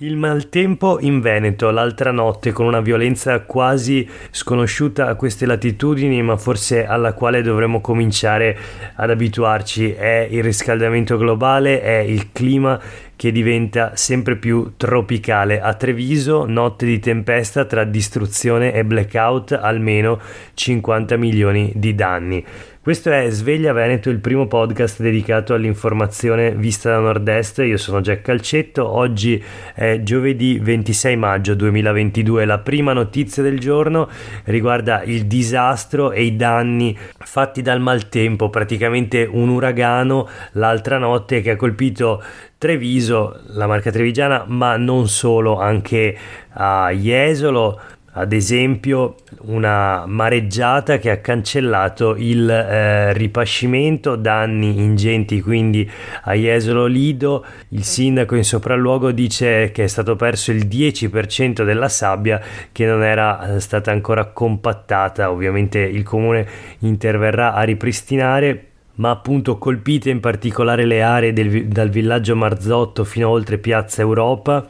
Il maltempo in Veneto l'altra notte, con una violenza quasi sconosciuta a queste latitudini, ma forse alla quale dovremmo cominciare ad abituarci, è il riscaldamento globale, è il clima che diventa sempre più tropicale. A Treviso, notte di tempesta tra distruzione e blackout, almeno 50 milioni di danni. Questo è Sveglia Veneto, il primo podcast dedicato all'informazione vista da nord-est. Io sono Jack Calcetto. Oggi è giovedì 26 maggio 2022. La prima notizia del giorno riguarda il disastro e i danni fatti dal maltempo, praticamente un uragano l'altra notte che ha colpito Treviso, la Marca Trevigiana, ma non solo, anche a Jesolo. Ad esempio, una mareggiata che ha cancellato il ripascimento, danni ingenti quindi a Jesolo Lido. Il sindaco in sopralluogo dice che è stato perso il 10% della sabbia che non era stata ancora compattata. Ovviamente il comune interverrà a ripristinare, ma appunto colpite in particolare le aree dal villaggio Marzotto fino a oltre Piazza Europa.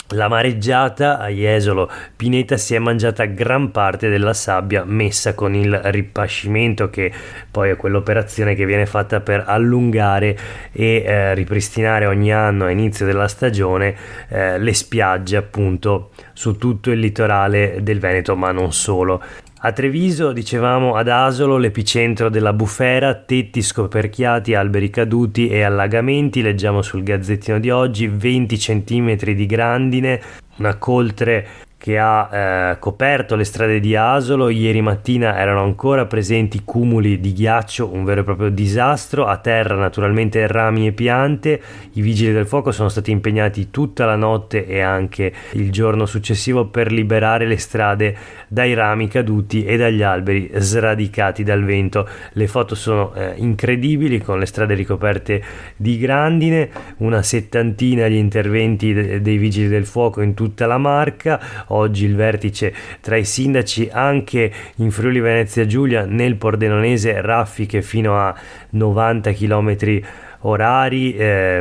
La mareggiata a Jesolo Pineta si è mangiata gran parte della sabbia messa con il ripascimento, che poi è quell'operazione che viene fatta per allungare e ripristinare ogni anno a inizio della stagione le spiagge appunto su tutto il litorale del Veneto, ma non solo. A Treviso, dicevamo, ad Asolo, l'epicentro della bufera, tetti scoperchiati, alberi caduti e allagamenti. Leggiamo sul Gazzettino di oggi 20 centimetri di grandine, una coltre che ha coperto le strade di Asolo. Ieri mattina erano ancora presenti cumuli di ghiaccio, un vero e proprio disastro. A terra naturalmente rami e piante. I vigili del fuoco sono stati impegnati tutta la notte e anche il giorno successivo per liberare le strade dai rami caduti e dagli alberi sradicati dal vento. Le foto sono incredibili, con le strade ricoperte di grandine, una settantina gli interventi dei vigili del fuoco in tutta la Marca. Oggi il vertice tra i sindaci anche in Friuli Venezia Giulia, nel Pordenonese raffiche fino a 90 km orari,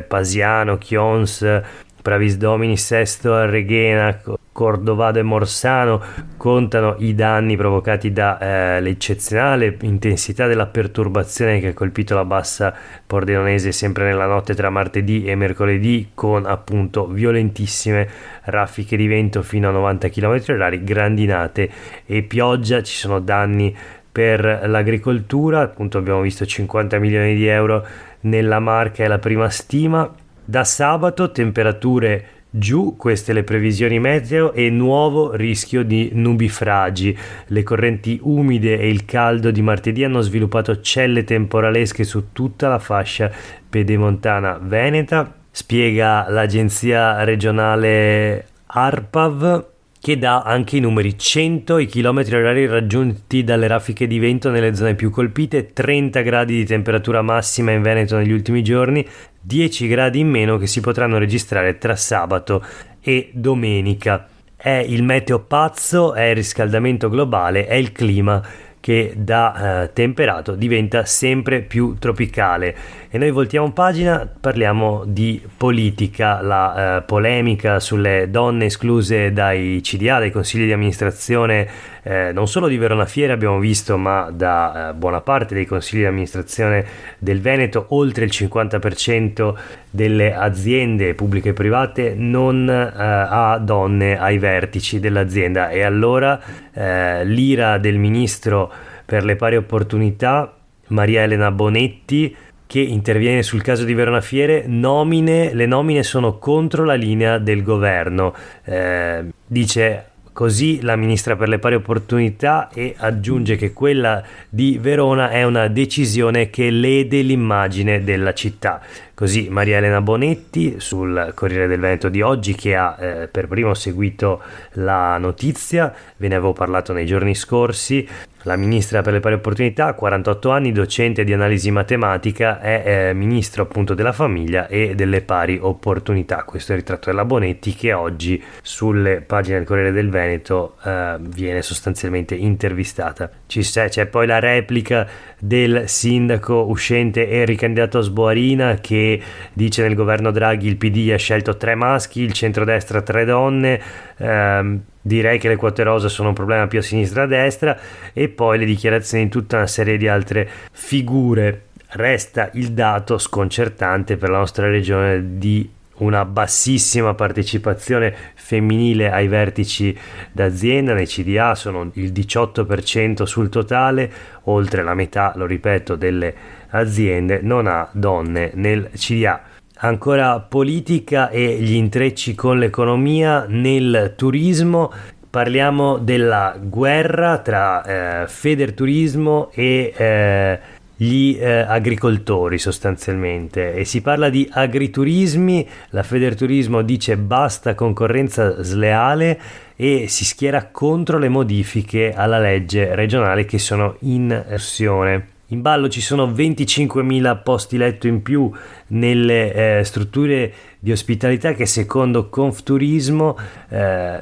Pasiano, Chions, Pravis Domini, Sesto, Reghena, Cordovado e Morsano contano i danni provocati da l'eccezionale intensità della perturbazione che ha colpito la bassa pordenonese sempre nella notte tra martedì e mercoledì, con appunto violentissime raffiche di vento fino a 90 km orari, grandinate e pioggia. Ci sono danni per l'agricoltura, appunto abbiamo visto 50 milioni di euro nella Marca, è la prima stima. Da sabato temperature giù, queste le previsioni meteo, e nuovo rischio di nubifragi. Le correnti umide e il caldo di martedì hanno sviluppato celle temporalesche su tutta la fascia pedemontana veneta, spiega l'agenzia regionale ARPAV, che dà anche i numeri: 100 i chilometri orari raggiunti dalle raffiche di vento nelle zone più colpite, 30 gradi di temperatura massima in Veneto negli ultimi giorni, 10 gradi in meno che si potranno registrare tra sabato e domenica. È il meteo pazzo, è il riscaldamento globale, è il clima che da temperato diventa sempre più tropicale. E noi voltiamo pagina, parliamo di politica. La polemica sulle donne escluse dai CDA, dai consigli di amministrazione, non solo di Verona Fiera abbiamo visto, ma da buona parte dei consigli di amministrazione del Veneto. Oltre il 50% delle aziende pubbliche e private non ha donne ai vertici dell'azienda, e allora l'ira del ministro per le pari opportunità Maria Elena Bonetti, che interviene sul caso di Verona Fiere. Le nomine sono contro la linea del governo, dice così la ministra per le pari opportunità, e aggiunge che quella di Verona è una decisione che lede l'immagine della città. Così Maria Elena Bonetti sul Corriere del Veneto di oggi, che ha per primo seguito la notizia. Ve ne avevo parlato nei giorni scorsi. La ministra per le pari opportunità, 48 anni, docente di analisi matematica, è ministro appunto della famiglia e delle pari opportunità. Questo è il ritratto della Bonetti, che oggi sulle pagine del Corriere del Veneto viene sostanzialmente intervistata. C'è poi la replica del sindaco uscente e ricandidato Sboarina, che che dice nel governo Draghi il PD ha scelto 3 maschi, il centrodestra 3 donne, direi che le quote rosa sono un problema più a sinistra a destra, e poi le dichiarazioni di tutta una serie di altre figure. Resta il dato sconcertante per la nostra regione di una bassissima partecipazione femminile ai vertici d'azienda. Nei CDA sono il 18% sul totale, oltre la metà, lo ripeto, delle aziende non ha donne nel CDA. Ancora politica e gli intrecci con l'economia nel turismo. Parliamo della guerra tra Federturismo e gli agricoltori sostanzialmente, e si parla di agriturismi. La Federturismo dice basta concorrenza sleale e si schiera contro le modifiche alla legge regionale che sono in versione. In ballo ci sono 25.000 posti letto in più nelle strutture di ospitalità che secondo Confturismo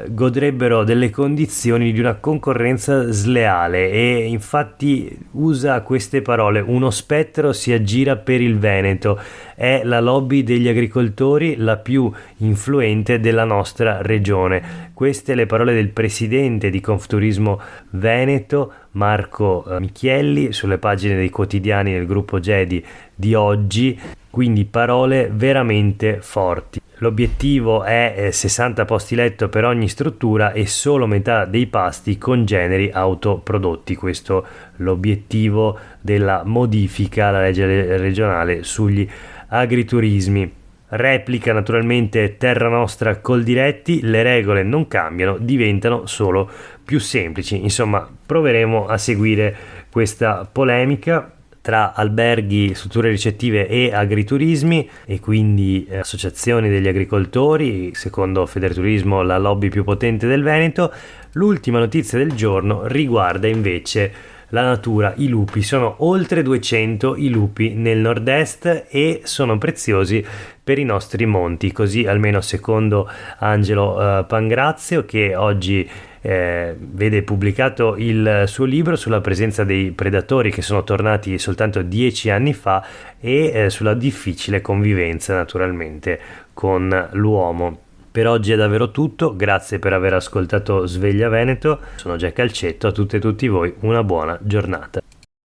godrebbero delle condizioni di una concorrenza sleale, e infatti usa queste parole: uno spettro si aggira per il Veneto. È la lobby degli agricoltori la più influente della nostra regione. Queste le parole del presidente di Confturismo Veneto, Marco Michielli, sulle pagine dei quotidiani del gruppo Gedi di oggi. Quindi parole veramente forti. L'obiettivo è 60 posti letto per ogni struttura e solo metà dei pasti con generi autoprodotti. Questo l'obiettivo della modifica alla legge regionale sugli agriturismi. Replica naturalmente Terra Nostra Coldiretti: le regole non cambiano, diventano solo più semplici. Insomma, proveremo a seguire questa polemica tra alberghi, strutture ricettive e agriturismi, e quindi associazioni degli agricoltori, secondo Federturismo la lobby più potente del Veneto. L'ultima notizia del giorno riguarda invece la natura, i lupi. Sono oltre 200 i lupi nel nord-est e sono preziosi per i nostri monti, così almeno secondo Angelo Pangrazio, che oggi vede pubblicato il suo libro sulla presenza dei predatori che sono tornati soltanto 10 anni fa e sulla difficile convivenza naturalmente con l'uomo. Per oggi è davvero tutto, grazie per aver ascoltato Sveglia Veneto, sono Jack Alcetto, a tutte e tutti voi una buona giornata.